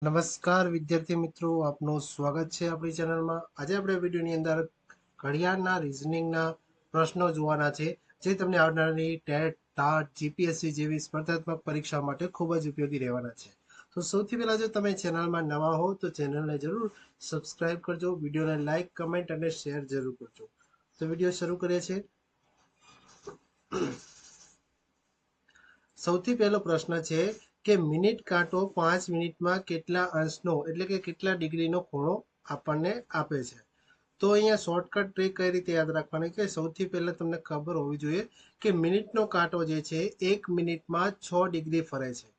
નમસ્કાર વિદ્યાર્થી મિત્રો, આપનું સ્વાગત છે આપણી ચેનલમાં। આજે આપણે વિડીયોની અંદર ઘડિયાળના રીઝનિંગના પ્રશ્નો જોવાના છે, જે તમને આવનારી ટેટ, ટાટ, જીપીએસસી જેવી સ્પર્ધાત્મક પરીક્ષા માટે ખૂબ જ ઉપયોગી રહેવાના છે। તો સૌથી પહેલાં જો તમે ચેનલમાં નવા હો તો ચેનલને જરૂર સબસ્ક્રાઇબ કરજો, વિડીયોને લાઇક, કમેન્ટ અને શેર જરૂર કરજો। તો વિડીયો શરૂ કરીએ છીએ। સૌથી પહેલો પ્રશ્ન છે કે મિનિટ કાંટો 5 મિનિટમાં કેટલા અંશનો એટલે કે કેટલા ડિગ્રીનો ખૂણો આપણને આપે છે। તો અહીંયા શોર્ટકટ ટ્રીક કઈ રીતે યાદ રાખવાની કે સૌથી પહેલા તમને ખબર હોવી જોઈએ કે મિનિટનો કાંટો જે છે 1 મિનિટમાં 6 ડિગ્રી ફરે છે।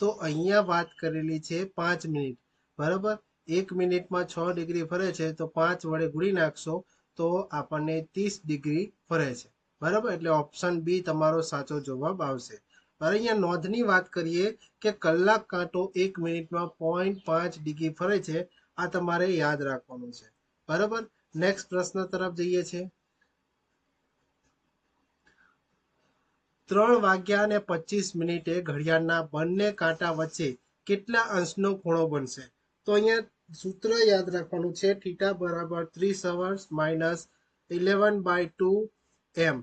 તો અહીંયા વાત કરેલી છે 5 મિનિટ, બરાબર। 1 મિનિટમાં 6 ડિગ્રી ફરે છે તો 5 વડે ગુણી નાખશો તો આપણને 30 ડિગ્રી ફરે છે, બરાબર। એટલે ઓપ્શન બી તમારો સાચો જવાબ આવશે। હવે અહીંયા નોંધની વાત કરીએ કે કલાક કાંટો 1 મિનિટમાં 0.5 ડિગ્રી ફરે છે, આ તમારે યાદ રાખવાનું છે, બરાબર। નેક્સ્ટ પ્રશ્ન તરફ જઈએ છીએ। 3 વાગ્યા અને 25 મિનિટે ઘડિયાળના બંને કાંટા વચ્ચે કેટલા અંશનો ખૂણો બનશે? તો અહીંયા સૂત્ર યાદ રાખવાનું છે, થીટા બરાબર 30 અવર્સ માઇનસ 11/2 એમ,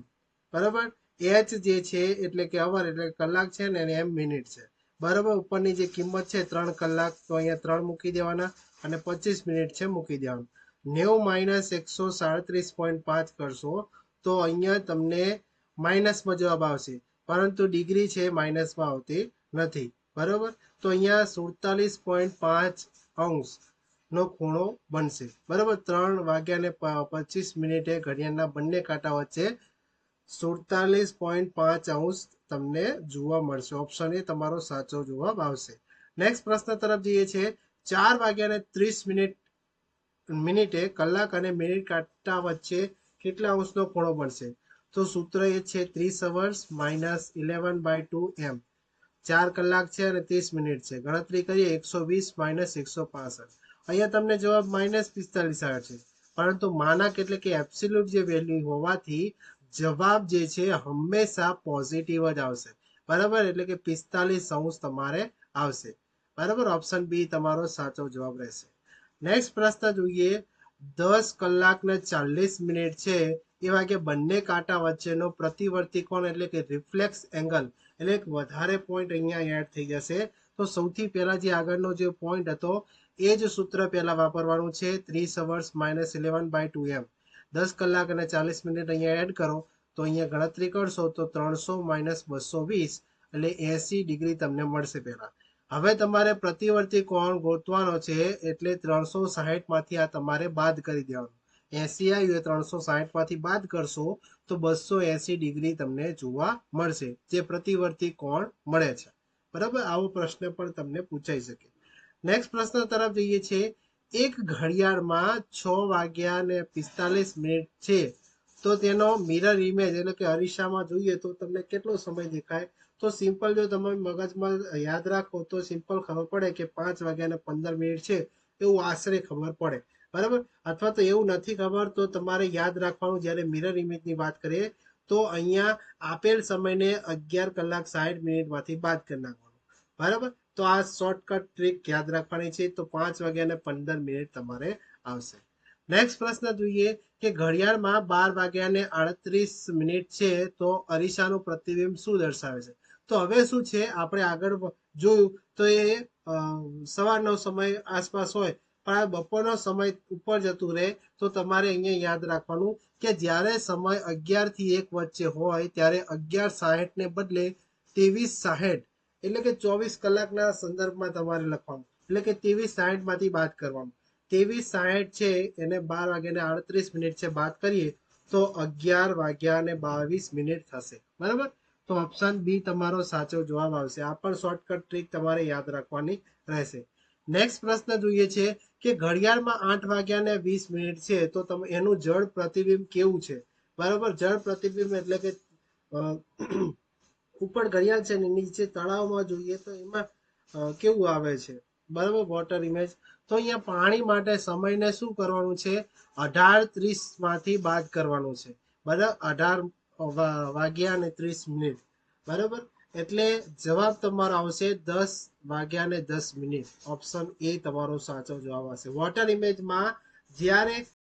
બરાબર। એચ જે છે એટલે કે અવર એટલે કલાક છે ને એમ મિનિટ છે, બરાબર। ઉપરની જે કિંમત છે 3 કલાક તો અહીંયા 3 મૂકી દેવાના અને 25 મિનિટ છે મૂકી દેવાનું। 90 માઇનસ 137.5 કરશો તો અહીંયા તમને માઇનસમાં જવાબ આવશે, પરંતુ ડિગ્રી છે માઇનસમાં આવતી નથી, બરાબર। તો અહીંયા 47.5 અંશ નો ખૂણો બનશે, બરાબર। 3 વાગ્યા ને 25 મિનિટે ઘડિયાળના બંને કાંટા વચ્ચે 47.5 અંશ તમને જોવા મળશે। ઓપ્શન એ તમારો સાચો જવાબ આવશે। નેક્સ્ટ પ્રશ્ન તરફ જઈએ છીએ। 4 વાગ્યા ને 30 મિનિટે કલાક અને મિનિટ કાંટા વચ્ચે કેટલા અંશનો ખૂણો બનશે? તો સૂત્ર એ છે 30 અવર્સ માઇનસ 11/2 એમ। 4 કલાક છે અને 30 મિનિટ છે, ગણતરી કરીએ 120 માઇનસ 165, અહીંયા તમને જવાબ -45 આવે છે, પરંતુ માનક એટલે કે એબ્સોલ્યુટ જે વેલ્યુ હોવાથી જવાબ જે છે હંમેશા પોઝિટિવ જ આવશે, બરાબર। એટલે કે 45 અંશ તમારે આવશે, બરાબર। ઓપ્શન બી તમારો સાચો જવાબ રહેશે। નેક્સ્ટ પ્રશ્ન જોઈએ। 10 કલાક ને 40 મિનિટ છે એ વાગે બંને કાંટા વચ્ચેનો પ્રતિવર્તી કોણ એટલે કે રિફ્લેક્સ એંગલ એટલે એક વધારે પોઈન્ટ અહીંયા એડ થઈ જશે। તો સૌથી પહેલા જે આગળનો જે પોઈન્ટ હતો એ જ સૂત્ર પહેલા વાપરવાનું છે, 30 અવર્સ માઇનસ 11/2 એમ। 10 કલાક અને 40 મિનિટ અહીંયા એડ કરો તો અહીંયા ગણતરી કરશો તો 300 માઇનસ 220 એટલે 80 ડિગ્રી તમને મળશે પહેલા। હવે તમારે પ્રતિવર્તી કોણ ગોતવાનો છે એટલે 360 માંથી આ તમારે બાદ કરી દેવાનું। 80 આવ્યું એ 360 માંથી બાદ કરશો તો 280 ડિગ્રી તમને જોવા મળશે, જે પ્રતિવર્તી કોણ મળે છે, બરાબર। આવો પ્રશ્ન પણ તમને પૂછાઈ શકે। નેક્સ્ટ પ્રશ્ન તરફ જઈએ છીએ। એક ઘડિયાળમાં 6 વાગ્યા ને 45 મિનિટ છે તો તેનો મિરર ઇમેજ એટલે કે અરીસામાં જોઈએ તો તમને કેટલો સમય દેખાય? તો સિમ્પલ જો તમે મગજમાં યાદ રાખો તો સિમ્પલ ખબર પડે કે 5 વાગ્યા ને 15 મિનિટ છે એવું આશરે ખબર પડે, બરાબર। અથવા તો એવું નથી ખબર તો તમારે યાદ રાખવાનું, જ્યારે મિરર ઇમેજની વાત કરીએ તો અહીંયા આપેલ સમયને 11 કલાક 60 મિનિટમાંથી બાદ કરી નાખવાનું, બરાબર। તો આ શોર્ટકટ ટ્રીક યાદ રાખવાની છે, તો 5 વાગ્યા ને 15 મિનિટ તમારે આવશે। નેક્સ્ટ પ્રશ્ન જોઈએ કે ઘડિયાળમાં 12 વાગ્યા ને 38 મિનિટ છે તો અરીસાનું પ્રતિબિંબ શું દર્શાવે છે? તો હવે શું છે, આપણે આગળ જોયું તો એ સવારનો સમય આસપાસ હોય, પણ આ બપોરનો સમય ઉપર જતું રહે તો તમારે અહીંયા યાદ રાખવાનું કે જ્યારે સમય 11 થી 1 વચ્ચે હોય ત્યારે 11:60 ને બદલે 23:60 એટલે કે 24 કલાકના સંદર્ભમાં તમારે લખવાનું, એટલે કે 23:60 માંથી બાદ કરવાનું। 23:60 છે એને 12 વાગ્યા ને 38 મિનિટ છે બાદ કરીએ તો 11 વાગ્યા ને 22 મિનિટ થશે, બરાબર। તો ઓપ્શન બી તમારો સાચો જવાબ આવશે। આ પણ શોર્ટકટ ટ્રીક તમારે યાદ રાખવાની રહેશે। નેક્સ્ટ પ્રશ્ન જોઈએ છે કે ઘડિયાળમાં 8 વાગ્યા ને 20 મિનિટ છે તો તમે એનું જળ પ્રતિબિંબ કેવું છે? બરાબર, જળ પ્રતિબિંબ એટલે કે ઉપર ઘડિયાળ છે ને નીચે તળાવમાં જોઈએ તો એમાં કેવું આવે છે, બરાબર, વોટર ઇમેજ। તો અહીંયા પાણી માટે સમયને શું કરવાનું છે? 18:30 માંથી બાદ કરવાનું છે, બરાબર। 18 વાગ્યા અને 30 મિનિટ, બરાબર। એટલે જવાબ તમારો આવશે 10:10 ઓપ્શન એ તમારો સાચો જવાબ આવશે. વોટર ઇમેજમાં જ્યારે